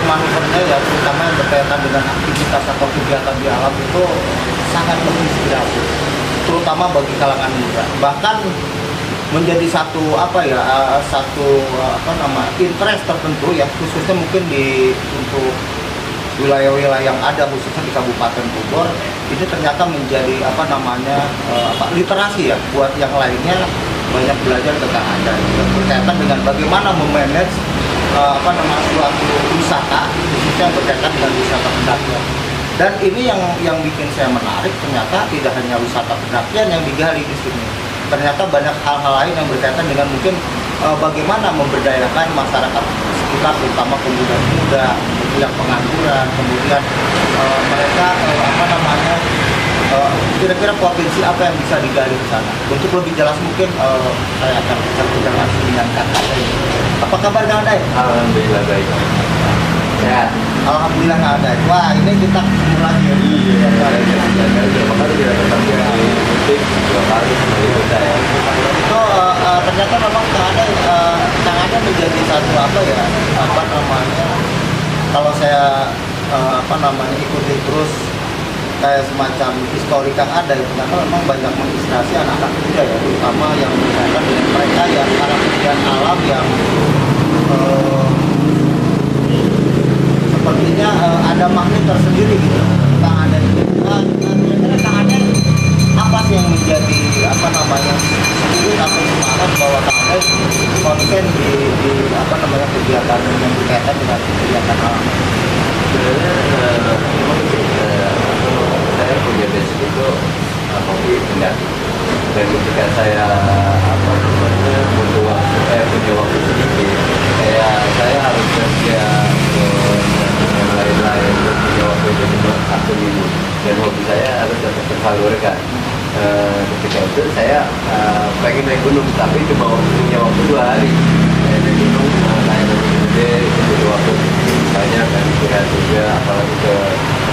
manuvernya ya, terutama yang berkaitan dengan aktivitas atau kegiatan di alam itu sangat menginspirasi, terutama bagi kalangan muda. Bahkan menjadi satu interest tertentu ya, khususnya mungkin untuk wilayah-wilayah yang ada khususnya di Kabupaten Bogor ini ternyata menjadi literasi ya buat yang lainnya, banyak belajar tentang adat berkaitan dengan bagaimana memanage suatu wisata khususnya yang berkaitan dengan wisata pendakian. Dan ini yang bikin saya menarik, ternyata tidak hanya wisata pendakian yang digali di sini. Ternyata banyak hal-hal lain yang berkaitan dengan mungkin bagaimana memberdayakan masyarakat sekitar, terutama pemuda-pemuda yang pengangguran, kemudian mereka kira-kira potensi apa yang bisa digali di sana. Untuk lebih jelas mungkin saya akan berbicara langsung dengan kakak saya. Apa kabar Kang Adai? Alhamdulillah baik. Ya. Alhamdulillah Kang Adai. Wah, ini kita ketemu lagi ya. Iya, makanya kita tetap di penting 2 kali itu saya. Itu ternyata memang Kang Adai menjadi satu kalau saya ikuti terus kayak semacam histori Kang Adai, ternyata memang banyak menginspirasi anak-anak muda ya, terutama yang berkaitan dengan mereka yang karena kemudian alam yang sepertinya ada magnet tersendiri gitu. Kang Adai itu kira-kira Kang Adai apa sih yang menjadi spirit atau semangat bahwa Kang Adai konsen di kegiatan yang berkaitan dengan kegiatan alam? Sebenarnya saya punya basic itu hobi mendaki, dan ketika saya punya waktu sedikit, saya harus kerja yang lain-lain, punya waktu itu cuma 1 minggu, dan hobi saya harus tetap tersalurkan. Ketika itu saya pengen naik gunung, tapi cuma punya waktu 2 hari. Naik gunung naik gede itu butuh waktu banyak, dan istirahat juga, apalagi ke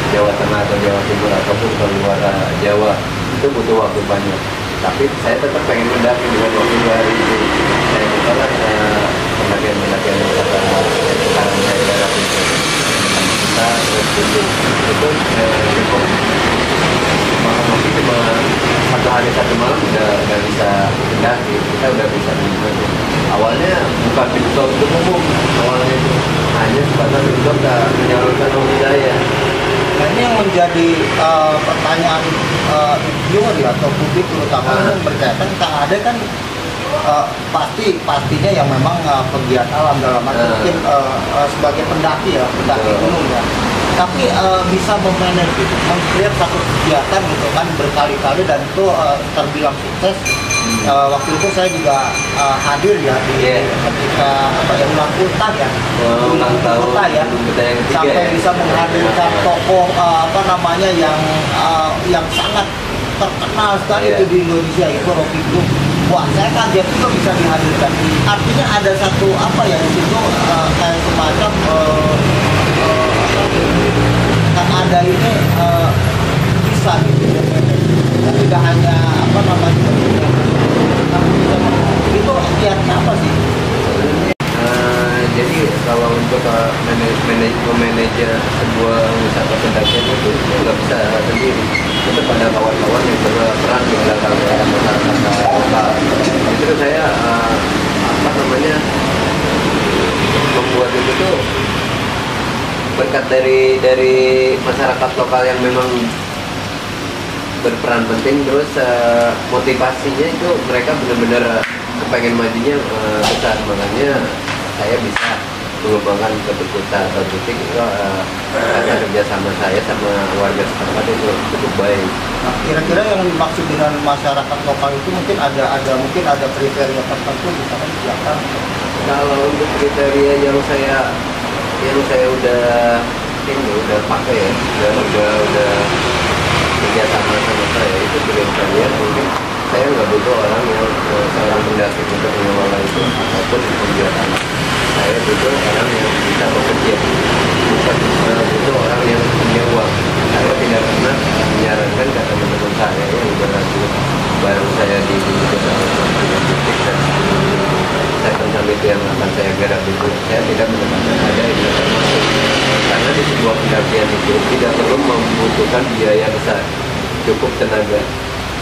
Jawa Tengah atau Jawa Timur ataupun ke luar Jawa itu butuh waktu banyak. Tapi saya tetap pengen mendaki dengan waktu 2 hari itu. Saya bukanlah pendakian yang sekarang saya garap itu. Kita itu cukup malam cuma 1 hari 1 malam udah bisa mendaki, kita udah bisa menikmati. Awalnya bukan pintu untuk umum, awalnya itu hanya sebatas untuk menyalurkan hobi saya. Nah, ini yang menjadi pertanyaan viewer ya, atau publik terutama yang berkaitan Kang Adai kan pastinya yang memang pegiat alam dalam arti mungkin sebagai pendaki gunung ya. Tapi bisa memanage gitu, meng-create satu kegiatan gitu kan berkali-kali, dan itu terbilang sukses. Waktu itu saya juga hadir ya ketika ulang ultah ya, ulang kota ya, sampai bisa menghadirkan tokoh yang sangat terkenal sekali itu di Indonesia, itu Rocky Gerung. Wah, saya kaget juga bisa dihadirkan. Artinya ada satu di situ kayak semacam Kang Adai ini bisa gitu, tidak hanya itu kiatnya apa sih? Jadi kalau untuk manajer sebuah wisata pendakian itu nggak bisa sendiri. Itu pada kawan-kawan yang berperan di belakang masyarakat lokal. Itu saya membuat itu tuh berkat dari masyarakat lokal yang memang berperan penting. Terus motivasinya itu mereka benar-benar kepengen majunya besar, makanya saya bisa mengembangkan bentuk atau butik itu karena kerjasama saya sama warga setempat itu cukup baik. Nah, kira-kira yang dimaksud dengan masyarakat lokal itu mungkin ada kriteria tertentu, misalkan siapa? Kalau untuk kriteria yang saya udah pakai ya, udah kerjasama sama saya, itu kriteria mungkin saya nggak butuh orang yang seorang pendaki untuk mengelola itu ataupun pembuat anak. Saya butuh orang yang bisa bekerja, bukan butuh orang yang punya uang. Saya tidak pernah menyarankan ke teman-teman saya yang berhasil bareng saya di butik dan saya tentang itu yang akan saya garap itu. Saya tidak menemukan ada yang termasuk membutuhkan biaya besar, cukup tenaga.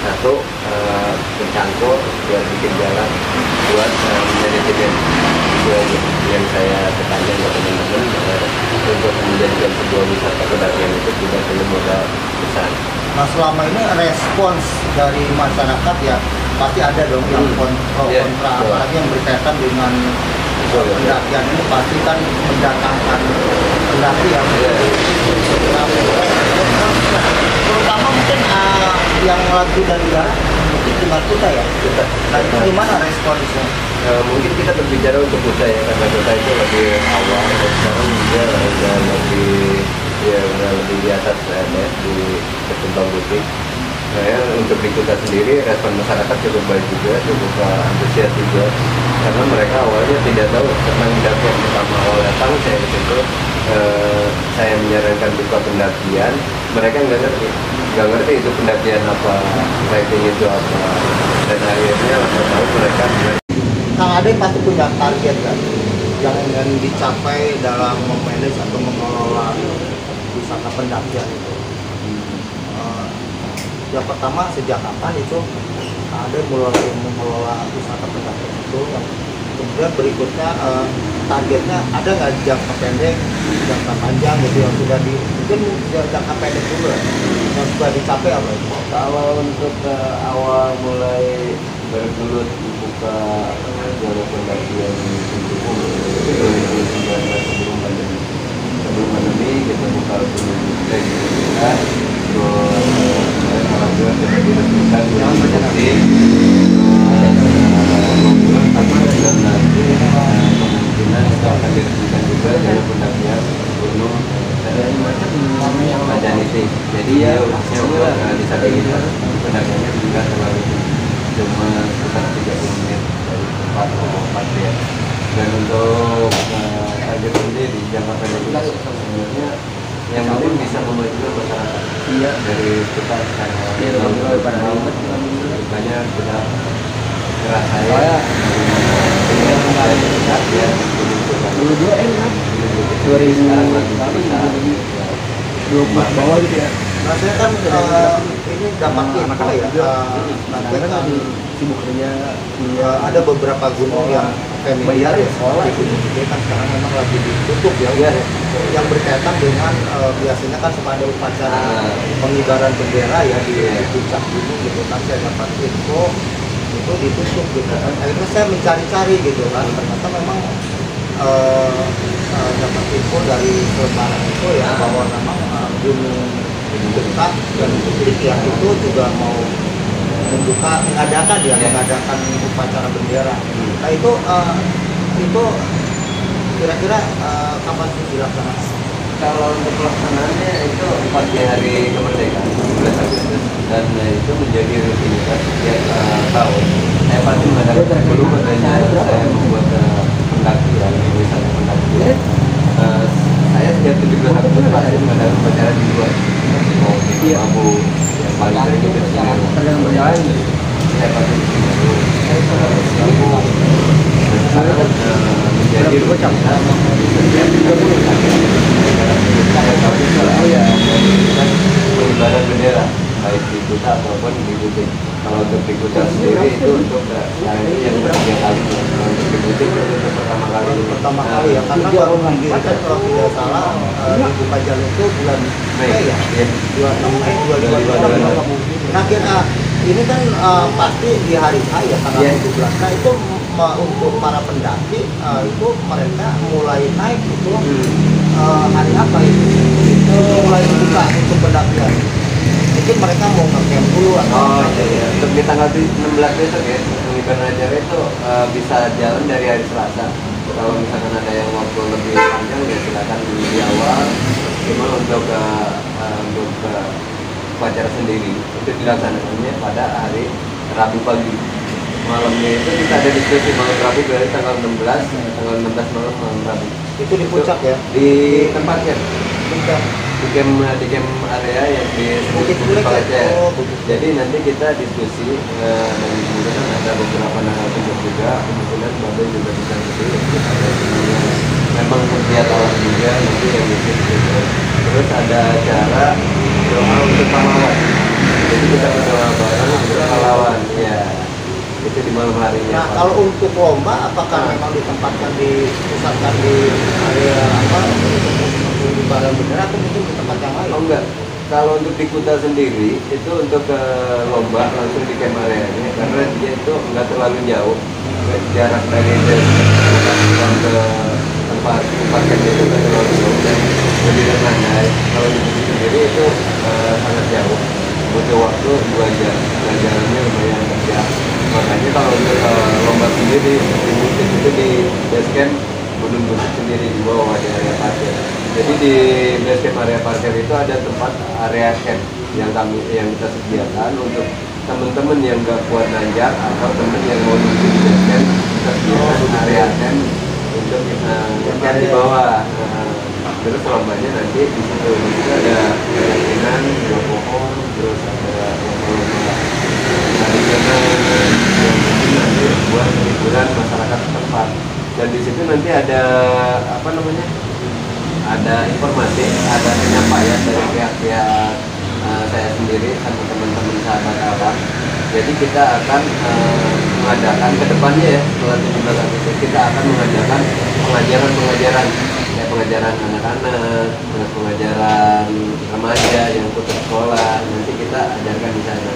Satu, mencangkul buat bikin jalan, buat manajemen. Itu aja yang saya tekankan ke teman-teman, untuk menjadikan sebuah wisata pendakian itu tidak perlu modal besar. Nah, selama ini respons dari masyarakat ya pasti ada dong yang pro Iya, kontra, betul. apalagi yang berkaitan dengan Betul. pendakian ini pasti kan mendatangkan pendaki yang Iya. terutama mungkin yang lagi dari darat mungkin cuma kita ya. Nah, itu gimana responsnya? Mungkin kita berbicara untuk Kuta ya, karena Kuta itu lebih awal dan sekarang juga udah lebih, ya udah lebih di atas ya, di ketimbang Butik. Nah ya, untuk di Kuta sendiri respon masyarakat cukup baik juga, cukup antusias juga, karena mereka awalnya tidak tahu tentang pendakian. Pertama awal datang saya ke situ, saya menyarankan buka pendakian, mereka nggak ngerti itu pendakian apa, trekking itu apa, dan akhirnya tahu mereka. Kang Ade pasti punya target kan yang ingin dicapai dalam memanage atau mengelola wisata pendakian itu. Yang pertama, sejak kapan itu Kang Ade mulai mengelola wisata pendakian itu? Yang kemudian berikutnya targetnya ada nggak jangka pendek, jangka panjang gitu yang sudah di mungkin jangka pendek dulu ya, yang sudah dicapai apa itu? Kalau untuk awal mulai bergelut buka jalur pendakian untuk umum itu 2019 sebelum pandemi kita buka pendidikan kita, terus alhamdulillah kita diresmikan yang berarti dan nanti kemungkinan kita akan diresmikan juga jalur pendakian gunung Majaniti. Jadi ya di samping itu pendakiannya juga terlalu cuma sekitar 30 menit dari tempat ya. Dan untuk target sendiri jangka pendek itu sebenarnya yang penting bisa memajukan masyarakat. Iya. Dari kita sekarang banyak sudah ngerasain ya dulu dia enak 2000 sekarang lagi bisa bawah gitu ya. Nah, saya kan ini dapat info ya, nanti kan sibuk kerja. ada beberapa gunung yang familiar ya, di Gunung Gede kan sekarang memang lagi ditutup ya, yang berkaitan dengan biasanya kan suka ada upacara pengibaran bendera ya di puncak gunung gitu kan. Saya dapat info itu ditutup gitu kan. Akhirnya saya mencari-cari gitu kan, ternyata memang dapat info dari selebaran itu ya bahwa memang gunung Genta dan Bukit ya itu juga mau mengadakan upacara bendera. Nah itu kira-kira kapan sih dilaksanakan? Kalau untuk pelaksanaannya itu pagi hari kemerdekaan 17 Agustus dan itu menjadi rutinitas setiap tahun. Saya pasti mengadakan belum adanya saya membuat pendakian, wisata pendakian. Saya setiap 17 Agustus pasti mengadakan upacara di luar. Mau di Abu yang paling sering itu Sedang berjalan. saya pasti di Abu menjadi rutinitas setiap 30 pengibaran bendera baik di Kuta ataupun di Butik. Kalau untuk di Kuta sendiri itu untuk yang ketiga kali, kalau untuk di Butik itu untuk pertama kali Ya karena baru mendirikan kalau tidak salah dibuka jalur itu bulan Mei ya, 26 Mei 2022. Nah ini kan pasti di hari H ya tanggal 17. Nah itu untuk para pendaki itu mereka mulai naik itu hari apa itu mulai dibuka untuk pendakian. Mungkin mereka mau nge-camp dulu atau untuk di tanggal 16 besok ya, pengibaran acara itu bisa jalan dari hari Selasa. Kalau misalkan ada yang waktu lebih panjang ya silakan di awal. Cuma untuk upacara sendiri itu dilaksanakannya pada hari Rabu pagi. Malamnya itu kita ada diskusi malam Rabu dari tanggal 16 malam Rabu. itu di puncak ya? Di tempatnya. Puncak. Di camp area yang di Bukit Kulit Palace. Bukit. Jadi nanti kita diskusi dan kemudian ada beberapa narasumber juga, kemudian Bapak juga bisa nanti memang lihat alam juga nanti yang gitu. Terus ada acara doa untuk pahlawan. Jadi kita berdoa bareng untuk pahlawan. Ya, itu di malam harinya. Nah, kalau untuk lomba, apakah memang ditempatkan dipusatkan di area apa untuk pengibaran bendera atau mungkin di tempat yang lain? Oh enggak. Kalau untuk di Kuta sendiri itu untuk lomba langsung di camp area karena dia itu enggak terlalu jauh. Jarak dari tempat ke tempat campnya itu enggak terlalu jauh dan lebih landai. Kalau di sini sendiri itu sangat jauh, butuh waktu 2 jam. Dan jalannya lumayan jauh. Makanya kalau untuk lomba sendiri di Butik itu di base camp Gunung Butik sendiri di bawah di area parkir. Jadi di base camp area parkir itu ada tempat area camp yang kita sediakan untuk teman-teman yang nggak kuat nanjak atau teman yang mau nunggu di base camp, kita sediakan area camp untuk camp di bawah. Terus lombanya nanti di situ ada keyakinan, 2 pohon, terus ada lomba-lomba tari renang yang mungkin nanti buat hiburan masyarakat setempat. Dan di situ nanti ada apa namanya? Ada informasi, ada penyampaian dari pihak-pihak saya sendiri sama teman-teman sahabat Abang. Jadi kita akan mengadakan ke depannya ya, setelah 17 Agustus kita akan mengadakan pengajaran-pengajaran kayak pengajaran anak-anak, terus pengajaran remaja yang putus sekolah. Nanti kita ajarkan di sana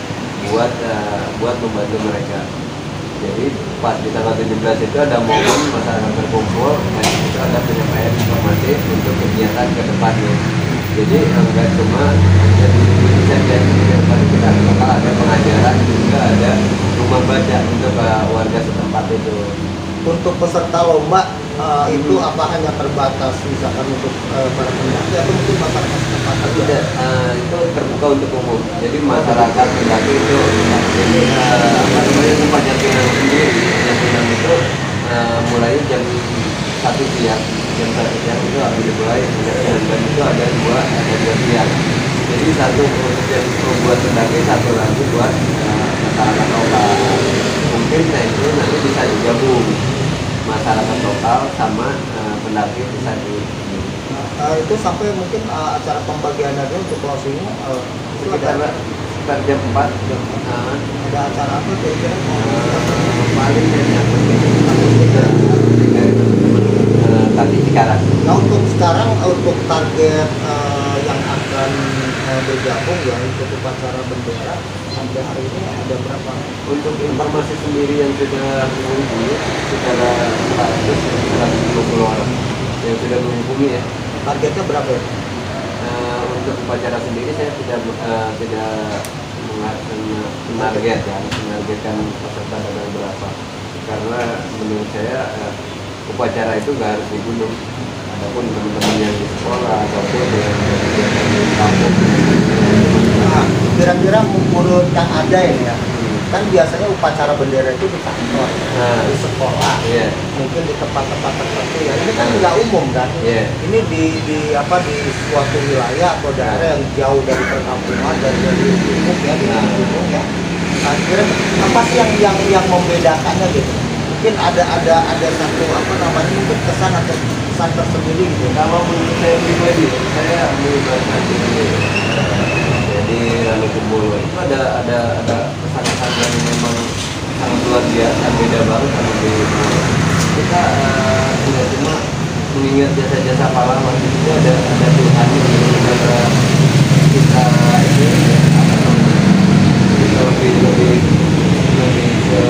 buat membantu mereka. Jadi pas di tanggal 17 itu ada momen masyarakat berkumpul dan itu ada penyampaian informasi untuk kegiatan ke depannya. Jadi enggak cuma hanya di saja, tapi kita bakal ada pengajaran juga ada rumah baca untuk warga setempat itu. Untuk peserta lomba itu apa hanya terbatas misalkan untuk para pendaki atau mungkin masyarakat setempat saja? Tidak, itu terbuka untuk umum. Jadi masyarakat pendaki itu jadi apa namanya Panjat Pinang sendiri. Panjat Pinang itu mulai jam 1 siang. Jam 1 siang itu akan dimulai dan itu ada dua siang. Jadi satu untuk yang buat pendaki, satu lagi buat masyarakat lokal. Mungkin itu nanti bisa digabung masyarakat lokal sama pendaki bisa di itu sampai mungkin acara pembagiannya untuk closingnya itu sekitar jam 4 ada acara apa kira-kira? paling banyak tadi sekarang. Nah untuk sekarang untuk target yang akan bergabung ya untuk upacara bendera sampai hari ini ada berapa? Untuk informasi sendiri yang sudah menghubungi secara 120 orang yang sudah menghubungi ya. Targetnya berapa ya? Untuk upacara sendiri saya tidak menargetkan peserta dengan berapa, karena menurut saya upacara itu nggak harus di gunung, adapun teman-teman yang di sekolah ataupun yang di kampung. Nah, kira-kira menurut Kang Ada ini ya, kan biasanya upacara bendera itu di kantor, di sekolah, mungkin di tempat-tempat tertentu ya. Ini kan nggak umum kan? Ini di suatu wilayah atau daerah yang jauh dari perkampungan dan dari gunung ya, di gunung ya. Nah, kira apa sih yang membedakannya gitu? Mungkin ada satu apa namanya mungkin kesan atau kesan tersendiri gitu. Kalau menurut saya pribadi, saya melibatkan jadi lalu kumpul itu ada kesan-kesan yang memang sangat luar biasa, beda banget sama di kita tidak cuma mengingat jasa-jasa pahlawan, itu ada Tuhan yang benar-benar kita ini apa namanya kita lebih ke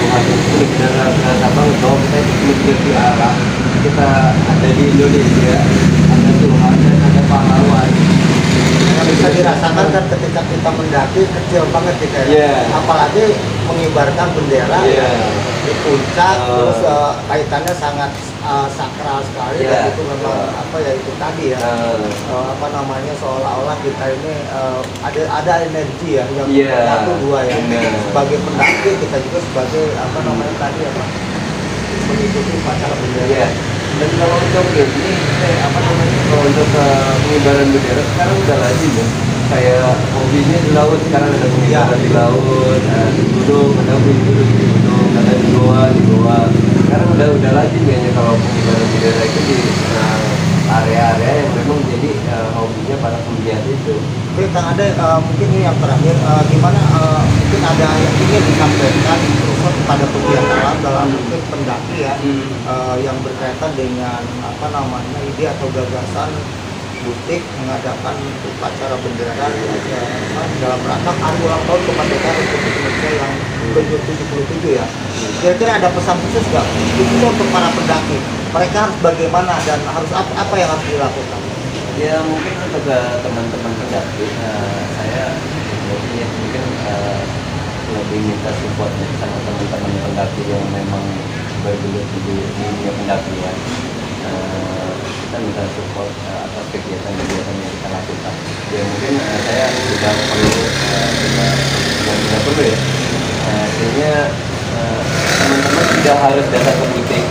Tuhan itu benar-benar berasa banget bahwa kita itu benar di alam, kita ada di Indonesia, ada Tuhan dan ada pahlawan. Yang bisa dirasakan kan ketika kita mendaki kecil banget kita ya. Apalagi mengibarkan bendera di puncak, terus kaitannya sangat sakral sekali dan itu memang apa ya itu tadi ya apa namanya seolah-olah kita ini ada energi ya yang satu dua ya sebagai pendaki kita juga sebagai apa namanya tadi apa mengikuti upacara bendera. Dan kalau untuk ini apa namanya kalau untuk pengibaran bendera sekarang udah lazim ya, kayak hobinya di laut sekarang ada pengibaran di laut, di gunung ada pengibaran di gunung, ada di goa sekarang udah lazim kayaknya kalau pengibaran bendera itu di area area yang memang jadi hobinya para penggiat itu. Oke, Kang Ade, mungkin ini yang terakhir, gimana mungkin ada yang ingin disampaikan terus kepada pegiat alam dalam mungkin pendaki ya, yang berkaitan dengan apa namanya ide atau gagasan butik mengadakan upacara bendera dalam rangka hari ulang tahun kemerdekaan Republik Indonesia yang ke-77 ya. Kira-kira ada pesan khusus nggak khususnya untuk para pendaki? Mereka harus bagaimana dan harus apa yang harus dilakukan? Ya mungkin untuk teman-teman pendaki, saya mungkin lebih minta support sama teman-teman pendaki yang memang bergelut di dunia pendakian. Kita minta support atas kegiatan-kegiatan yang kita lakukan. Ya mungkin saya tidak perlu tidak perlu ya. Artinya teman-teman tidak harus datang ke butik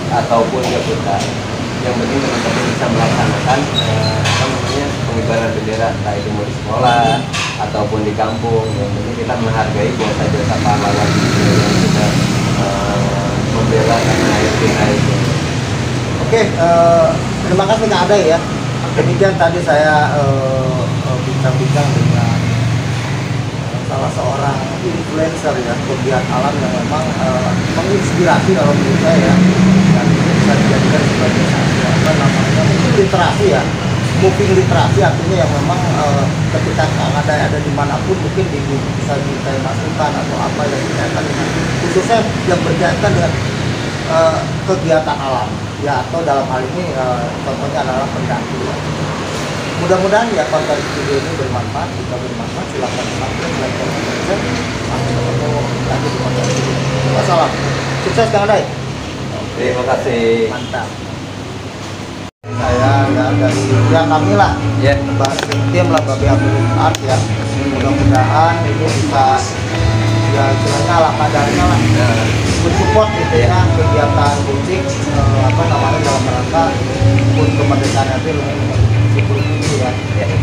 ataupun ke kota. Yang penting teman-teman bisa melaksanakan pengibaran bendera, entah itu mau di sekolah ataupun di kampung. Yang penting kita menghargai jasa-jasa pahlawan yang sudah membela tanah air kita itu. Oke, terima kasih Kak Ade ya. Demikian tadi saya bincang-bincang dengan salah seorang influencer ya, pegiat alam yang memang menginspirasi dalam diri saya dan ini bisa dijadikan sebagai apa namanya mungkin literasi ya, moving literasi artinya yang memang ketika Kang Ade ada dimanapun mungkin bisa diminta masukan atau apa yang berkaitan dengan khususnya yang berkaitan dengan kegiatan alam ya, atau dalam hal ini contohnya adalah pendaki ya. Mudah-mudahan ya konten video ini bermanfaat. Jika bermanfaat silahkan subscribe, like, comment, share. Sampai ketemu lagi di konten video. Wassalam. Sukses Kang Ade. Terima kasih. Mantap. Saya ya dari ya kami lah. Ya. Tim lah Babi Abdul Art ya. Mudah-mudahan ini bisa ya istilahnya ala kadarnya lah. Bersupport gitu ya kegiatan butik apa namanya dalam rangka untuk kemerdekaan itu ya.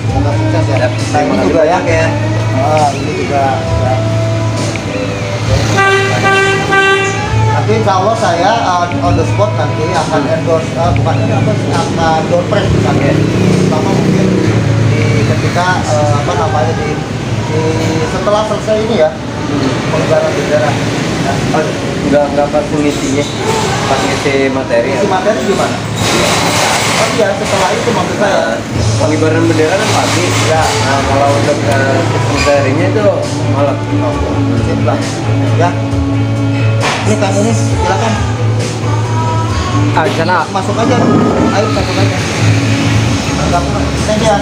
Semoga sukses ya. Nah ini juga ya kayak ini juga ya. Nanti insya Allah saya on the spot nanti akan endorse bukan apa sih, akan door prize misalnya. Sama mungkin di ketika apa namanya di setelah selesai ini ya pengibaran bendera. Enggak pas ngisinya, pas ngisi materi. Isi materi gimana? Oh iya, setelah itu maksud saya. Pengibaran bendera kan pagi. Ya. Nah, kalau untuk materinya itu malam. Sip lah. Ya. Ini Kang ini silakan. Di sana. Masuk aja. Ayo masuk aja. Enggak apa-apa. Saya dia.